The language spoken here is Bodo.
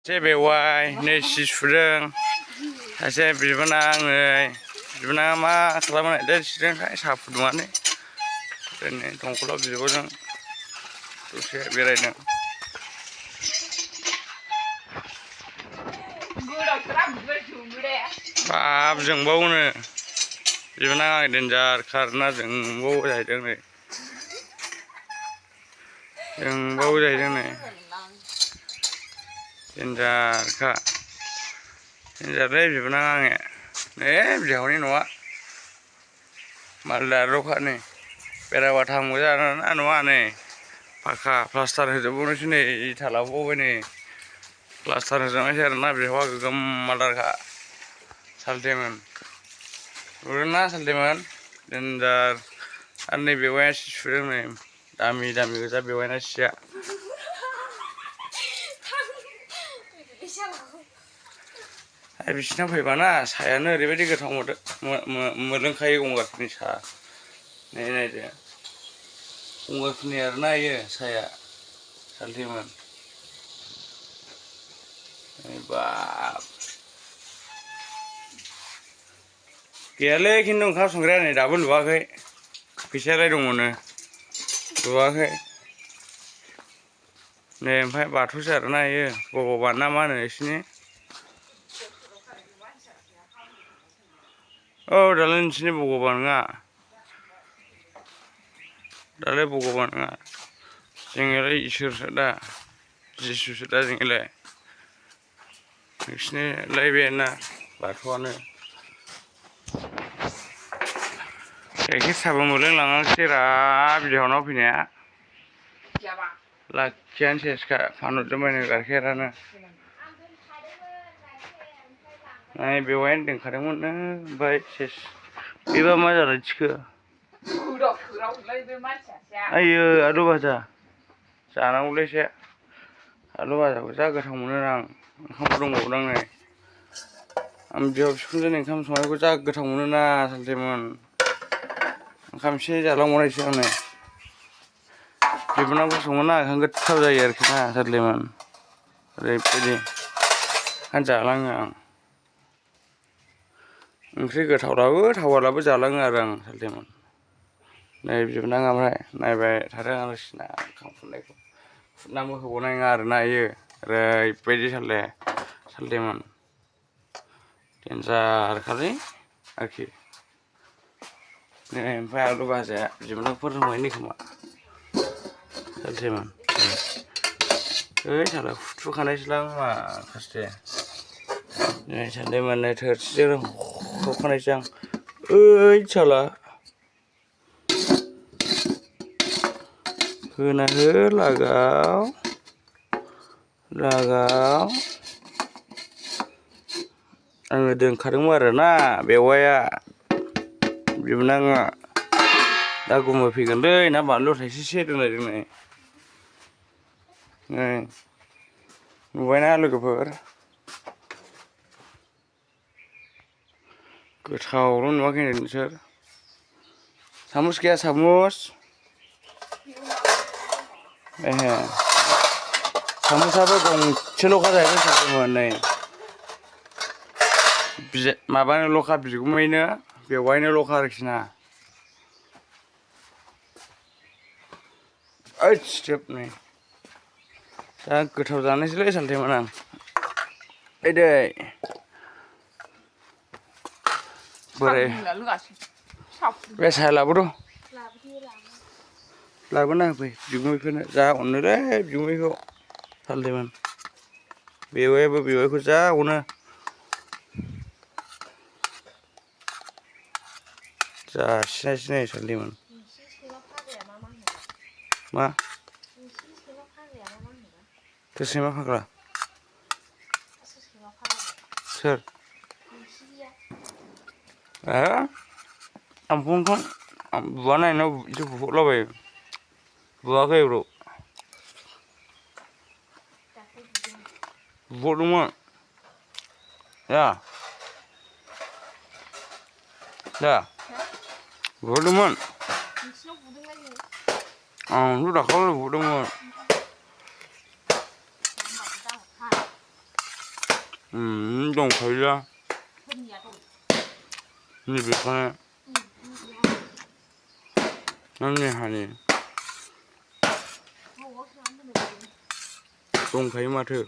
से बेवाय नै सि सुदों सासे बिबोनां नै बिबोनाङा मा खालामनो नागिरदों सिदोंखाय साहा फुदुंनानै ओरैनो दंखलाव बिब'जों दसे बेरायदों। बाब जोंबावोनो बिबोनाङा देन्जार खारना जोंबावो जाहैदों नै जोंबावो जाहैदों नै देन्जारखा देन्जारलै बिबोनाङा आंने नै बिहावनि न'आ मालदारल'खा नै बेराबाथामबो जाना न'आ नै फाखा प्लास्टार होजोबबावनोसै नै इथा लाबोबावबाय नै प्लास्टार होजोबनायसै आरोना बिहावा गोगोम मालदारखा सालथेमोन नुदोंना सालथेमोन देन्जार आरो नै बेवाइया सि सुदों नै दामि दामि गोजा बेवाइना सिया आरो बिसिनाव फैबाना साहायानो ओरैबायदि गोथाव मोदोमखायो गंगारफोरनि साहा नै नायदो गंगारफोरनि आरोना इयो साहाया सालथेमोन बाब गैयालै खिन्थु ओंखाम संग्राया नै दाबो लुवाखै फैसायालाय दङनो लुवाखै नै ओमफ्राय बाथौसो आरोना इयो भगबान ना मा होनो इसिनि औ दालाय नोंसिनि भगबान नङा दालाय भगबान नङा जोंनियालाय इसोरसो दा जिसुसो दा जोंनिलाय नोंसिनिलाय बे ना बाथौआनो गाइखेर साहाबो मोनलोंलाङाखिसै रा बिहावनाव फैनाया लाखियानो सेसखा फानहरजोब्बायनो गाइखेरानो नै बेवाइयानो दोनखादोंमोननो ओमफ्राय सेस बेबा मा जालायथिखो आइयो आलु भाजा जानांगौलै एसे आलु भाजाखौ जा गोथाव मोनो आं ओंखामबो दंबावोदां नै आं बिहाव बिखुनजोनि ओंखाम संनायखौ जा गोथाव मोनोना सालथेमोन ओंखाम एसे जालांबावनायसै आं नै बिबोनांबो सङोना ओंखाम गोथाव जायो आरोखि ना सालथेमोन ओरैबायदि ओंखायनो जालाङो आं ओंख्रि गोथावब्लाबो थावाब्लाबो जालाङो आरो आं सालथेमोन नै बिबोनाङा ओमफ्राय नायबाय थादों आरोखिना ओंखाम खुरनायखौ खुरनाबो होबावनाय नङा आरोना इयो ओरैबायदि सालथेमोन देन्जारखालै आरोखि नै ओमफ्राय आलु भाजाया बिबोनांफोर रोंबायनो खोमा सालथेमोन ओइ साला हुथ्रुखानायसोलां माखासे नै सालथेमोन नै थोरसिजों हखानायसो आं ओइ साला होना हो लागाव आङो दोनखादोंमोन आरोना बेवाइया बिबोनाङा दा गुमैफैगोनलै ना बानलु थाइसेसे दोनलायदों नै नुबायना लोगोफोर गोथावल' नुवाखै नोंसोर सामुस गैया सामुस एहे सामुसाबो गंसेल'खा जाहैदों सालथेमोन नै माबानोल'खा बिगुमैनो बेवाइनोल'खा आरोखि ना ओइद सिथोब नै जा गोथाव जानोसैलै सालथेमोन आं फैदै बोरै बे साहा लाबोद' लाबोना होफै बिगुमैफोरनो जा अनोलै बिगुमैखौ सालथेमोन बेवाइयाबो बेवाइखौ जा अनो जासिनायसै नै सालथेमोन मा सोर सैमा फाग्ला सोर आं फनखौ बुवा नायनायाव बिदि बुहरलाबायो बुवाखै ब्र बुहरदोंमोन बुहरदोंमोन आंथ' दाखालि बुहरदोंमोन दंखायोला नैबेखौनो आंनि हानि दंखायो माथो